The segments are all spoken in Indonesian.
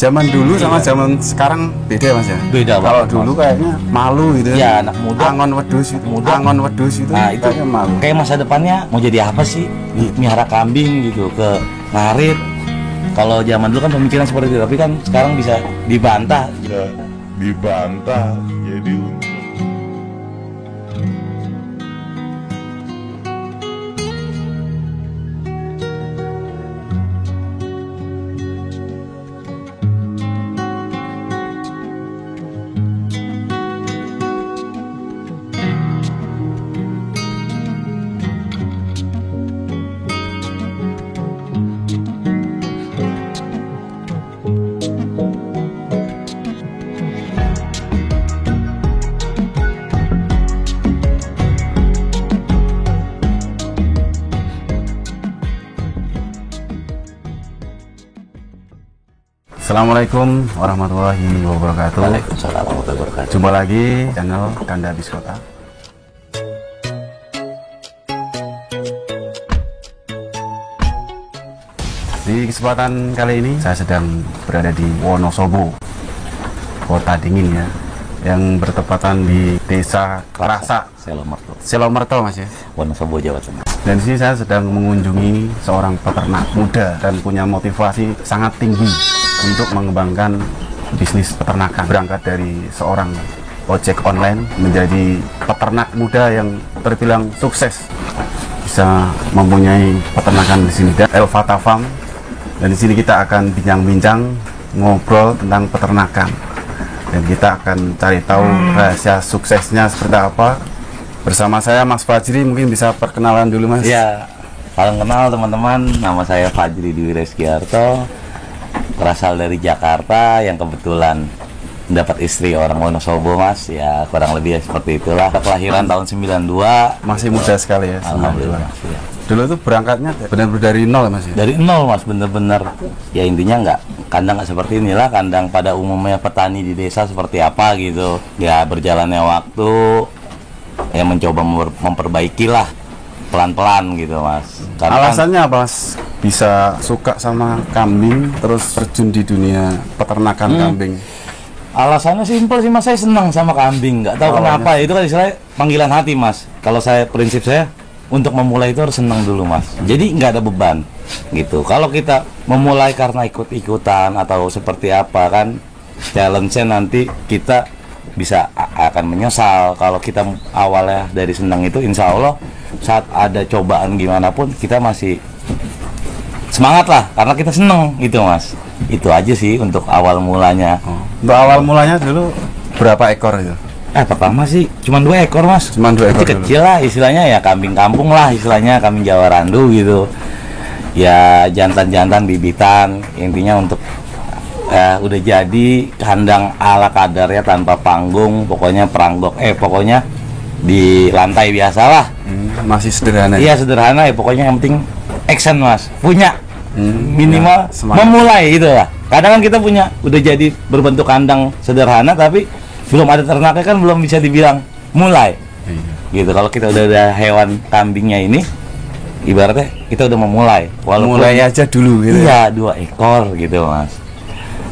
Zaman dulu sama zaman sekarang beda Mas ya. Beda banget. Kalau dulu kayaknya malu gitu. Ya anak muda. Angon wedus itu. Angon wedus itu. Nah itu kayaknya malu. kayak masa depannya mau jadi apa sih? Miara kambing gitu ke ngarit. Kalau zaman dulu kan pemikiran seperti itu, tapi kan sekarang bisa dibantah. Bisa dibantah jadi untuk Assalamualaikum warahmatullahi wabarakatuh. Waalaikumsalam warahmatullahi wabarakatuh. Jumpa lagi channel Kanda Biskota. Di kesempatan kali ini saya sedang berada di Wonosobo, kota dingin ya, yang bertepatan di Desa Kerasa, Selomerto Mas ya, Wonosobo, Jawa Tengah. Dan di sini saya sedang mengunjungi seorang peternak muda dan punya motivasi sangat tinggi untuk mengembangkan bisnis peternakan. Berangkat dari seorang ojek online menjadi peternak muda yang terbilang sukses, bisa mempunyai peternakan di sini. Dan Elvata Farm. Dan di sini kita akan bincang-bincang, ngobrol tentang peternakan. Dan kita akan cari tahu rahasia suksesnya seperti apa. Bersama saya Mas Fajri, mungkin bisa perkenalan dulu Mas. Ya, salam kenal teman-teman. Nama saya Fajri Dwi Reskiarto, berasal dari Jakarta yang kebetulan mendapat istri orang Wonosobo Mas. Ya kurang lebih ya seperti itulah. Kelahiran tahun 92. Masih muda sekali ya. Alhamdulillah Mas, ya. Dulu tuh berangkatnya benar-benar dari nol Mas ya? Dari nol Mas, bener-bener. Ya intinya kandang nggak seperti inilah. Kandang pada umumnya petani di desa seperti apa gitu. Ya berjalannya waktu, ya mencoba memperbaiki lah pelan-pelan gitu Mas. Karena alasannya apa Mas bisa suka sama kambing terus terjun di dunia peternakan kambing? Alasannya simpel sih Mas, saya senang sama kambing, nggak tahu kenapa. Itu kan istilahnya panggilan hati Mas. Kalau prinsip saya untuk memulai itu harus senang dulu Mas. Jadi nggak ada beban gitu. Kalau kita memulai karena ikut-ikutan atau seperti apa kan, challenge-nya nanti kita bisa akan menyesal. Kalau kita awalnya dari senang itu, insya Allah saat ada cobaan gimana pun kita masih semangat lah, karena kita seneng gitu Mas. Itu aja sih untuk awal mulanya. Untuk awal mulanya dulu berapa ekor itu? Pertama sih cuma 2 ekor Mas. Cuma 2 ekor kecil lah istilahnya, ya kambing kampung lah istilahnya, kambing Jawa Randu gitu. Ya jantan-jantan bibitan, intinya untuk udah jadi kandang ala kadarnya tanpa panggung, pokoknya peranggok pokoknya di lantai biasa lah. Masih sederhana. Iya sederhana ya, pokoknya yang penting action Mas, punya minimal ya, memulai gitu lah. Kadang kan kita punya udah jadi berbentuk kandang sederhana tapi belum ada ternaknya kan belum bisa dibilang mulai. Gitu. Kalau kita udah ada hewan kambingnya ini, ibaratnya kita udah memulai. Walaupun mulai aja dulu gitu. Iya, 2 ekor gitu Mas.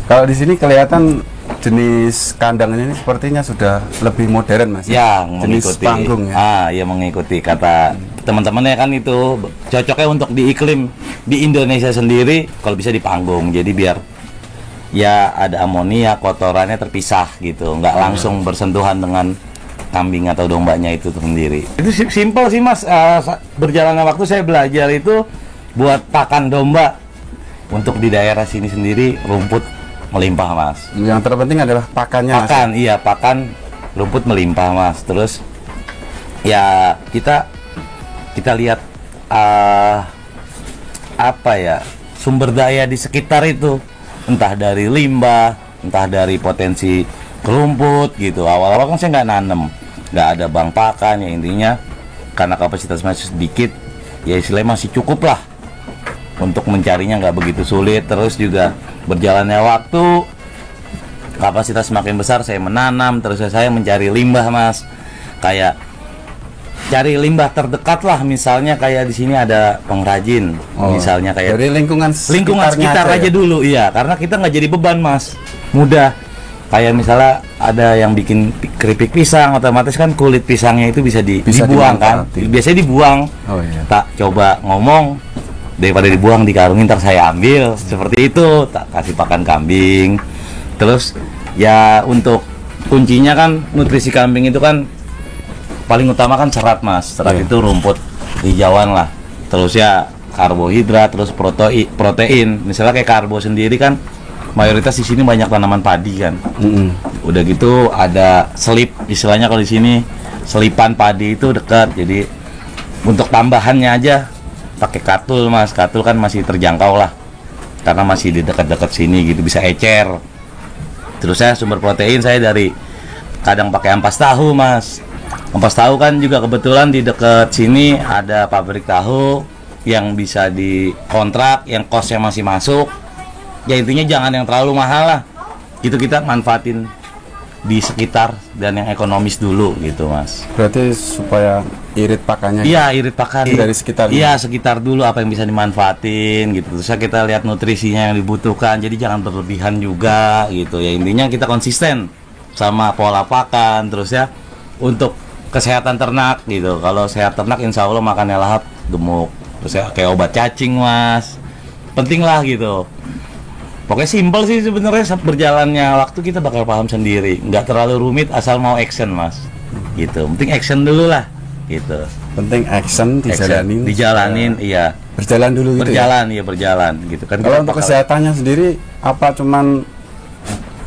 Kalau di sini kelihatan jenis kandang ini sepertinya sudah lebih modern Mas. Ya, jenis mengikuti panggung ya. ya mengikuti kata teman-temannya kan, itu cocoknya untuk di iklim di Indonesia sendiri kalau bisa di panggung. Jadi biar ya ada amonia, kotorannya terpisah gitu, nggak langsung bersentuhan dengan kambing atau dombanya itu sendiri. Itu simpel sih Mas. Berjalannya waktu saya belajar itu buat pakan domba. Untuk di daerah sini sendiri rumput melimpah Mas. Yang terpenting adalah pakannya. Pakan, Mas. Iya pakan, rumput melimpah Mas. Terus ya kita lihat apa ya, sumber daya di sekitar itu, entah dari limbah, entah dari potensi kerumput gitu. Awal-awal kan saya nggak nanem, nggak ada bank pakan, ya intinya karena kapasitas masih sedikit, ya istilahnya masih cukup lah untuk mencarinya, nggak begitu sulit. Terus juga berjalannya waktu, kapasitas semakin besar, saya menanam, terus saya mencari limbah Mas, kayak cari limbah terdekat lah, misalnya kayak di sini ada pengrajin, misalnya kayak dari lingkungan sekitar aja ya? dulu, iya, karena kita nggak jadi beban mas, mudah. Kayak misalnya ada yang bikin keripik pisang, otomatis kan kulit pisangnya itu bisa dibuang kan, biasanya dibuang. Iya. Tak coba ngomong, daripada dibuang dikarungin, ntar saya ambil, seperti itu, tak kasih pakan kambing. Terus ya untuk kuncinya kan nutrisi kambing itu kan paling utama kan serat mas, serat itu rumput hijauan lah, terus ya karbohidrat, terus protein. Misalnya kayak karbo sendiri kan mayoritas di sini banyak tanaman padi kan. Udah gitu ada selip, istilahnya kalau di sini selipan padi itu dekat, jadi untuk tambahannya aja pakai katul mas. Katul kan masih terjangkau lah karena masih di dekat-dekat sini gitu, bisa ecer. Terus saya sumber protein saya dari kadang pakai ampas tahu mas. Ampas tahu kan juga kebetulan di dekat sini ada pabrik tahu yang bisa dikontrak, yang kosnya masih masuk. Ya intinya jangan yang terlalu mahal lah, gitu, kita manfaatin di sekitar dan yang ekonomis dulu gitu mas. Berarti supaya irit pakannya. Iya, irit pakan dari sekitar. Iya, sekitar dulu apa yang bisa dimanfaatin gitu. Terus kita lihat nutrisinya yang dibutuhkan, jadi jangan berlebihan juga gitu. Ya intinya kita konsisten sama pola pakan. Terus ya untuk kesehatan ternak gitu, kalau sehat ternak insya Allah makannya lahap, gemuk. Terus ya kayak obat cacing mas, penting lah gitu. Pokoknya simpel sih sebenarnya, berjalannya waktu kita bakal paham sendiri, nggak terlalu rumit asal mau action mas, gitu. Penting action dulu lah, gitu. Penting action dijalanin, iya. Berjalan dulu gitu. Iya berjalan, gitu kan. Kalau untuk kesehatannya sendiri, apa cuman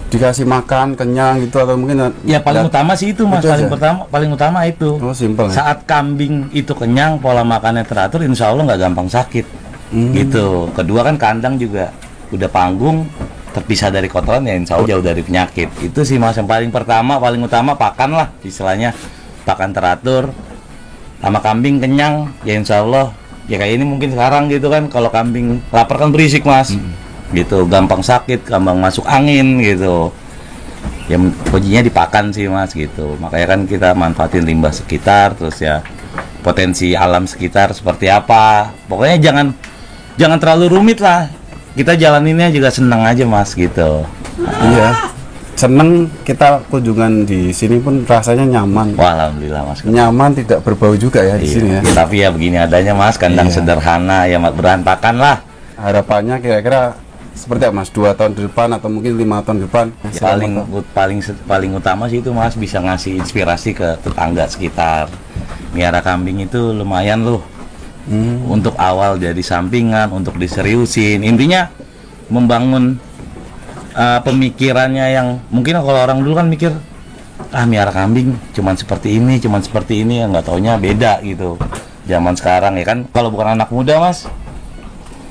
dikasih makan kenyang gitu atau mungkin? Ya paling utama sih itu mas, paling utama itu. Oh simpel. Saat kambing itu kenyang, pola makannya teratur, insya Allah nggak gampang sakit, gitu. Kedua kan kandang juga udah panggung, terpisah dari kotoran, ya insya Allah jauh dari penyakit. Itu sih mas yang paling pertama, paling utama, pakan lah istilahnya, pakan teratur sama kambing kenyang, ya insya Allah. Ya kayak ini mungkin sekarang gitu kan, kalau kambing lapar kan berisik mas, gitu, gampang sakit, gampang masuk angin gitu. Ya kuncinya dipakan sih mas gitu. Makanya kan kita manfaatin limbah sekitar, terus ya potensi alam sekitar seperti apa. Pokoknya jangan terlalu rumit lah. Kita jalaninnya juga senang aja mas gitu. Iya, seneng kita kunjungan di sini pun rasanya nyaman. Wah, alhamdulillah mas. Nyaman, tidak berbau juga ya di sini ya. Tapi ya begini adanya mas, kandang sederhana ya berantakan lah. Harapannya kira-kira seperti apa mas? 2 tahun ke depan atau mungkin 5 tahun ke depan? Ya, paling utama sih itu mas, bisa ngasih inspirasi ke tetangga sekitar. Miara kambing itu lumayan loh. Untuk awal jadi sampingan, untuk diseriusin, intinya membangun pemikirannya yang mungkin kalau orang dulu kan mikir miara kambing cuman seperti ini ya, nggak taunya beda gitu. Zaman sekarang ya kan, kalau bukan anak muda mas,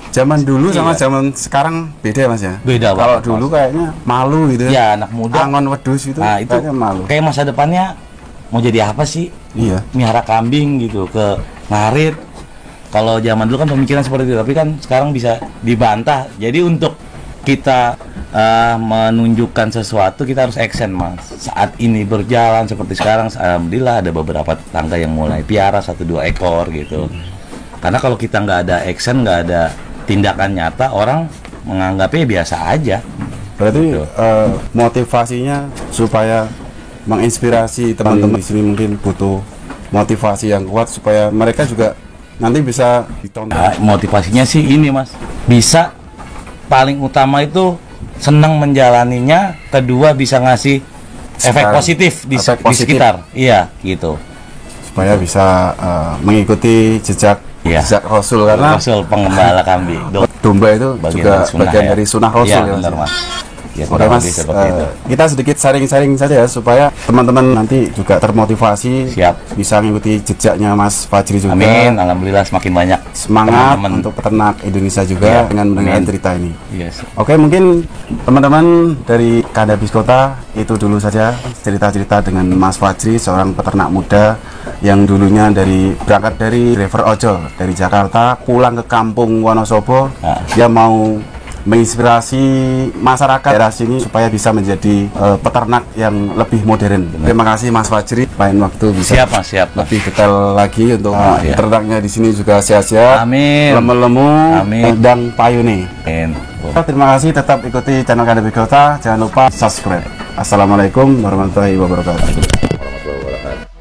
zaman dulu sama zaman sekarang beda mas ya. Beda kalau banget, dulu mas. Kayaknya malu gitu ya, anak muda angon wedus itu, nah, itu kayaknya malu. Kayak masa depannya mau jadi apa sih? Iya, miara kambing gitu, ke ngarit. Kalau zaman dulu kan pemikiran seperti itu, tapi kan sekarang bisa dibantah. Jadi untuk kita menunjukkan sesuatu, kita harus action mas. Saat ini berjalan seperti sekarang, alhamdulillah ada beberapa tetangga yang mulai piara 1-2 ekor gitu. Karena kalau kita nggak ada action, nggak ada tindakan nyata, orang menganggapnya biasa aja. Berarti gitu. Motivasinya supaya menginspirasi teman-teman di sini, mungkin butuh motivasi yang kuat supaya mereka juga nanti bisa ditonton. Motivasinya sih ini mas, bisa paling utama itu senang menjalaninya, kedua bisa ngasih efek positif di sekitar, iya gitu, supaya bisa mengikuti jejak Rasul, karena Rasul pengembala kambing. Domba itu juga bagian dari sunnah Rasul ya, benar mas. Ya, oke mas, kita sedikit sharing-sharing saja ya supaya teman-teman nanti juga termotivasi. Siap. Bisa mengikuti jejaknya Mas Fajri juga. Amin, alhamdulillah semakin banyak semangat teman-teman untuk peternak Indonesia juga dengan mendengar cerita ini. Yes. Oke, mungkin teman-teman dari Kandabis Kota itu dulu saja cerita-cerita dengan Mas Fajri, seorang peternak muda yang dulunya berangkat dari driver ojol dari Jakarta pulang ke kampung Wonosobo. Dia mau menginspirasi masyarakat daerah sini supaya bisa menjadi peternak yang lebih modern. Terima kasih Mas Fajri. Lain waktu bisa Siap Mas, siap. lebih detail lagi untuk Iya. ternaknya di sini juga sehat-sehat, Amin. lemu-lemu, Amin. dan payune. Amin. Terima kasih, tetap ikuti channel KDP Kota. Jangan lupa subscribe. Assalamualaikum warahmatullahi wabarakatuh.